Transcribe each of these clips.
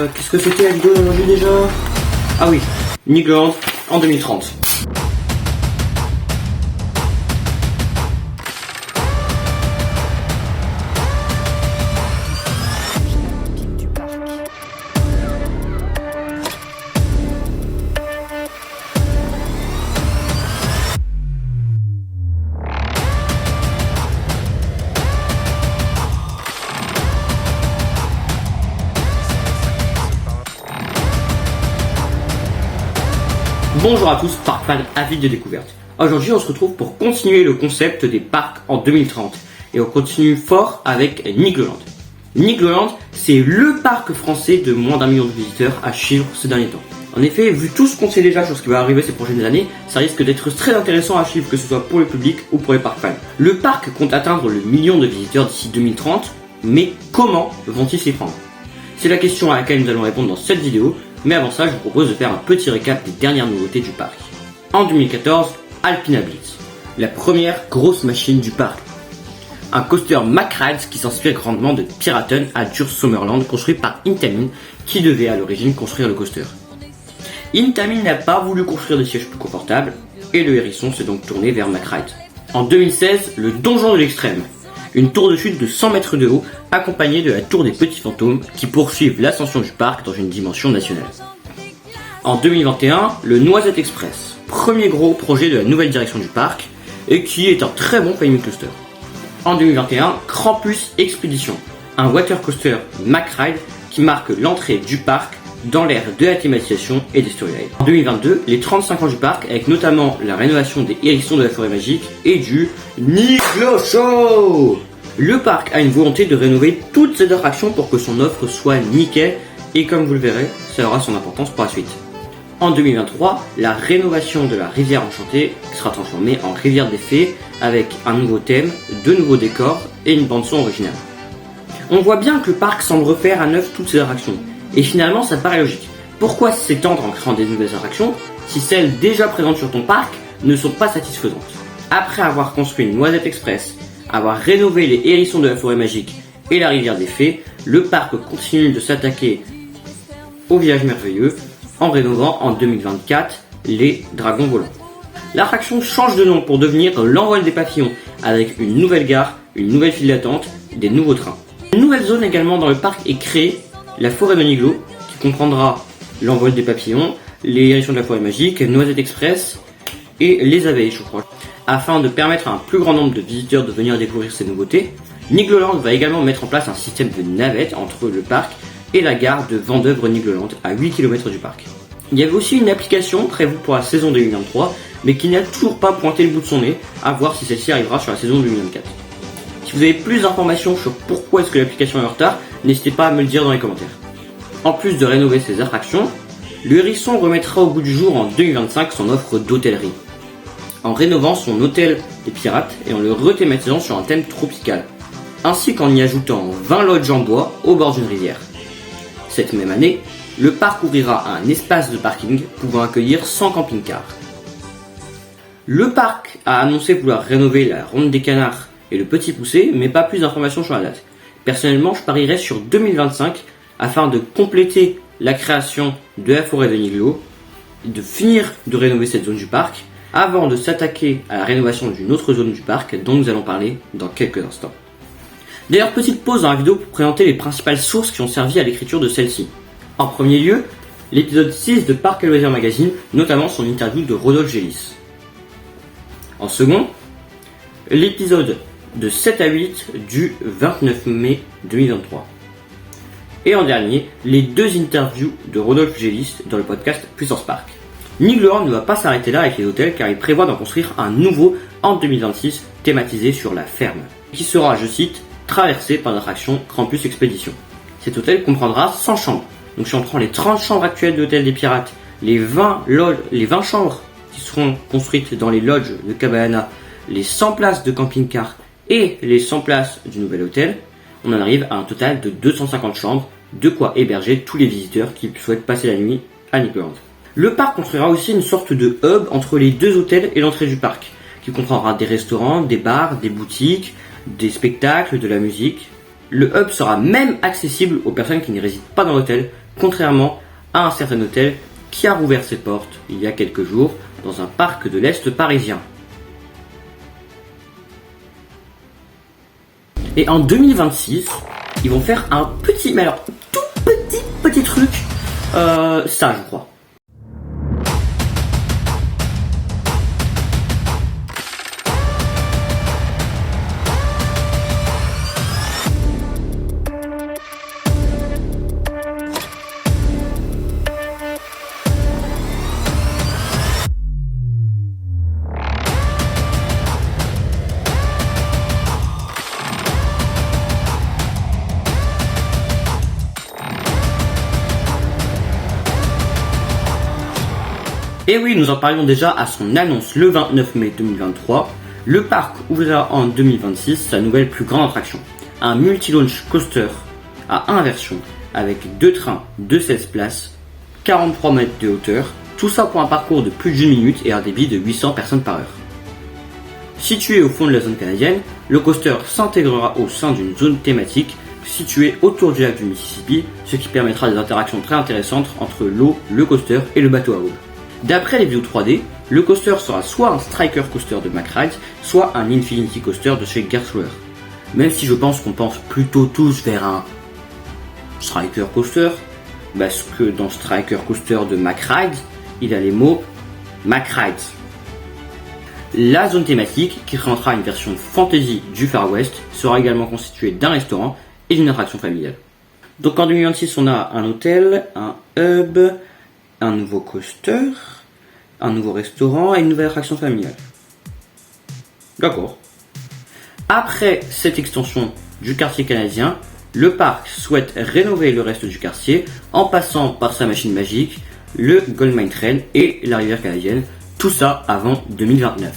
Qu'est-ce que c'était la vidéo d'aujourd'hui déjà? Ah oui, Nigloland en 2030. Bonjour à tous, parc fan avides de découverte. Aujourd'hui on se retrouve pour continuer le concept des parcs en 2030 et on continue fort avec Nigloland. Nigloland, c'est le parc français de moins d'1 million de visiteurs à suivre ces derniers temps. En effet, vu tout ce qu'on sait déjà sur ce qui va arriver ces prochaines années, ça risque d'être très intéressant à suivre, que ce soit pour le public ou pour les parcs fans. Le parc compte atteindre le million de visiteurs d'ici 2030, mais comment vont-ils s'y prendre? C'est la question à laquelle nous allons répondre dans cette vidéo. Mais avant ça, je vous propose de faire un petit récap des dernières nouveautés du parc. En 2014, Alpina Blitz, la première grosse machine du parc. Un coaster McRides qui s'inspire grandement de Piraten à Dur Summerland, construit par Intamin, qui devait à l'origine construire le coaster. Intamin n'a pas voulu construire des sièges plus confortables, et le hérisson s'est donc tourné vers McRides. En 2016, le Donjon de l'Extrême, une tour de chute de 100 mètres de haut, accompagnée de la tour des petits fantômes qui poursuivent l'ascension du parc dans une dimension nationale. En 2021, le Noisette Express, premier gros projet de la nouvelle direction du parc, et qui est un très bon family coaster. En 2021, Krampus Expedition, un water coaster McRide qui marque l'entrée du parc dans l'ère de la thématisation et des storylines. En 2022, les 35 ans du parc, avec notamment la rénovation des hérissons de la forêt magique et du Niglo Show. Le parc a une volonté de rénover toutes ses attractions pour que son offre soit nickel, et comme vous le verrez, ça aura son importance pour la suite. En 2023, la rénovation de la rivière enchantée sera transformée en rivière des fées avec un nouveau thème, de nouveaux décors et une bande son originale. On voit bien que le parc semble refaire à neuf toutes ses attractions. Et finalement, ça paraît logique. Pourquoi s'étendre en créant des nouvelles attractions si celles déjà présentes sur ton parc ne sont pas satisfaisantes? Après avoir construit une Noisette Express, avoir rénové les hérissons de la forêt magique et la rivière des fées, le parc continue de s'attaquer au village merveilleux en rénovant en 2024 les dragons volants. L'attraction change de nom pour devenir l'envol des papillons avec une nouvelle gare, une nouvelle file d'attente, des nouveaux trains. Une nouvelle zone également dans le parc est créée, la forêt de Niglo, qui comprendra l'envol des papillons, les hérissons de la forêt magique, Noisette Express et les abeilles, je crois. Afin de permettre à un plus grand nombre de visiteurs de venir découvrir ces nouveautés, Nigloland va également mettre en place un système de navette entre le parc et la gare de Vendeuvre-Nigloland, à 8 km du parc. Il y avait aussi une application prévue pour la saison 2023, mais qui n'a toujours pas pointé le bout de son nez, à voir si celle-ci arrivera sur la saison 2024. Si vous avez plus d'informations sur pourquoi est-ce que l'application est en retard, n'hésitez pas à me le dire dans les commentaires. En plus de rénover ses attractions, le hérisson remettra au goût du jour en 2025 son offre d'hôtellerie, en rénovant son hôtel des pirates et en le rethématisant sur un thème tropical, ainsi qu'en y ajoutant 20 lodges en bois au bord d'une rivière. Cette même année, le parc ouvrira un espace de parking pouvant accueillir 100 camping-cars. Le parc a annoncé vouloir rénover la Ronde des Canards et le Petit Poucet, mais pas plus d'informations sur la date. Personnellement, je parierais sur 2025 afin de compléter la création de la forêt de Niglo, de finir de rénover cette zone du parc, avant de s'attaquer à la rénovation d'une autre zone du parc dont nous allons parler dans quelques instants. D'ailleurs, petite pause dans la vidéo pour présenter les principales sources qui ont servi à l'écriture de celle-ci. En premier lieu, l'épisode 6 de Parc et Loisirs Magazine, notamment son interview de Rodolphe Gélis. En second, l'épisode de 7 à 8 du 29 mai 2023. Et en dernier, les deux interviews de Rodolphe Gélis dans le podcast Puissance Park. Nigloland ne va pas s'arrêter là avec les hôtels car il prévoit d'en construire un nouveau en 2026 thématisé sur la ferme, qui sera, je cite, traversé par l'attraction Krampus Expedition. Cet hôtel comprendra 100 chambres. Donc si on prend les 30 chambres actuelles de l'hôtel des pirates, les 20 chambres qui seront construites dans les lodges de Cabana, les 100 places de camping-car et les 100 places du nouvel hôtel, on en arrive à un total de 250 chambres, de quoi héberger tous les visiteurs qui souhaitent passer la nuit à Nigloland. Le parc construira aussi une sorte de hub entre les deux hôtels et l'entrée du parc, qui comprendra des restaurants, des bars, des boutiques, des spectacles, de la musique. Le hub sera même accessible aux personnes qui ne résident pas dans l'hôtel, contrairement à un certain hôtel qui a rouvert ses portes il y a quelques jours dans un parc de l'Est parisien. Et en 2026, ils vont faire un petit, mais alors tout petit truc, ça je crois. Et oui, nous en parlions déjà à son annonce le 29 mai 2023. Le parc ouvrira en 2026 sa nouvelle plus grande attraction, un multi-launch coaster à inversion avec 2 trains de 16 places, 43 mètres de hauteur, tout ça pour un parcours de plus d'1 minute et un débit de 800 personnes par heure. Situé au fond de la zone canadienne, le coaster s'intégrera au sein d'une zone thématique située autour du lac du Mississippi, ce qui permettra des interactions très intéressantes entre l'eau, le coaster et le bateau à houle. D'après les vidéos 3D, le coaster sera soit un Striker Coaster de McRide, soit un Infinity Coaster de chez Gerstlauer. Même si je pense qu'on pense plutôt tous vers un Striker Coaster, parce que dans Striker Coaster de McRide, il y a les mots McRide. La zone thématique, qui présentera une version fantasy du Far West, sera également constituée d'un restaurant et d'une attraction familiale. Donc en 2026, on a un hôtel, un hub, un nouveau coaster, un nouveau restaurant et une nouvelle attraction familiale. D'accord. Après cette extension du quartier canadien, le parc souhaite rénover le reste du quartier en passant par sa machine magique, le Goldmine Trail et la rivière canadienne, tout ça avant 2029.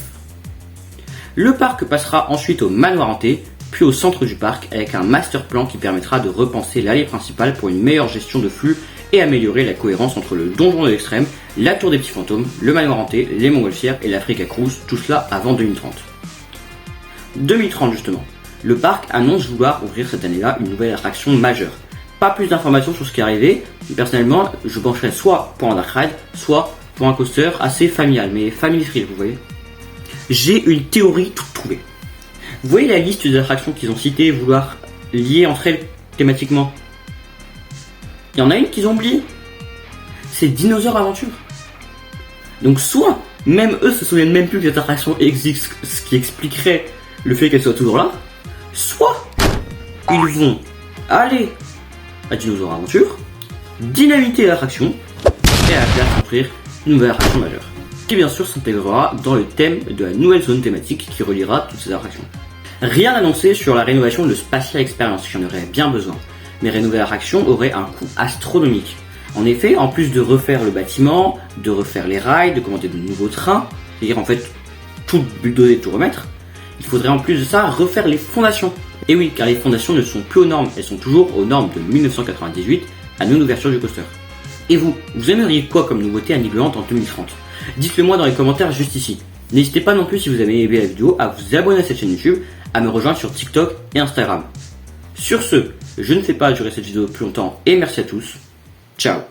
Le parc passera ensuite au manoir hanté, puis au centre du parc avec un master plan qui permettra de repenser l'allée principale pour une meilleure gestion de flux et améliorer la cohérence entre le donjon de l'extrême, la tour des petits fantômes, le manoir hanté, les montgolfières et l'Africa Cruise, tout cela avant 2030. 2030 justement, le parc annonce vouloir ouvrir cette année-là une nouvelle attraction majeure. Pas plus d'informations sur ce qui est arrivé, personnellement je pencherais soit pour un dark ride, soit pour un coaster assez familial, mais family free vous voyez. J'ai une théorie toute trouvée. Vous voyez la liste des attractions qu'ils ont citées, vouloir lier entre elles thématiquement. Il y en a une qu'ils ont oubliée. C'est Dinosaur Aventure. Donc soit, même eux se souviennent même plus que cette attraction existe, ce qui expliquerait le fait qu'elle soit toujours là. Soit, ils vont aller à Dinosaur Aventure, dynamiter l'attraction, et à la place offrir une nouvelle attraction majeure. Qui bien sûr s'intégrera dans le thème de la nouvelle zone thématique qui reliera toutes ces attractions. Rien annoncé sur la rénovation de Spatial Experience, qui en aurait bien besoin. Mais rénover l'attraction aurait un coût astronomique. En effet, en plus de refaire le bâtiment, de refaire les rails, de commander de nouveaux trains, c'est-à-dire en fait tout bulldozer, tout remettre, il faudrait en plus de ça refaire les fondations. Et oui, car les fondations ne sont plus aux normes, elles sont toujours aux normes de 1998 à non-ouverture du coaster. Et vous aimeriez quoi comme nouveauté à Nigloland en 2030 ? Dites-le moi dans les commentaires juste ici. N'hésitez pas non plus si vous avez aimé la vidéo à vous abonner à cette chaîne YouTube, à me rejoindre sur TikTok et Instagram. Sur ce, je ne fais pas durer cette vidéo plus longtemps et merci à tous. Ciao.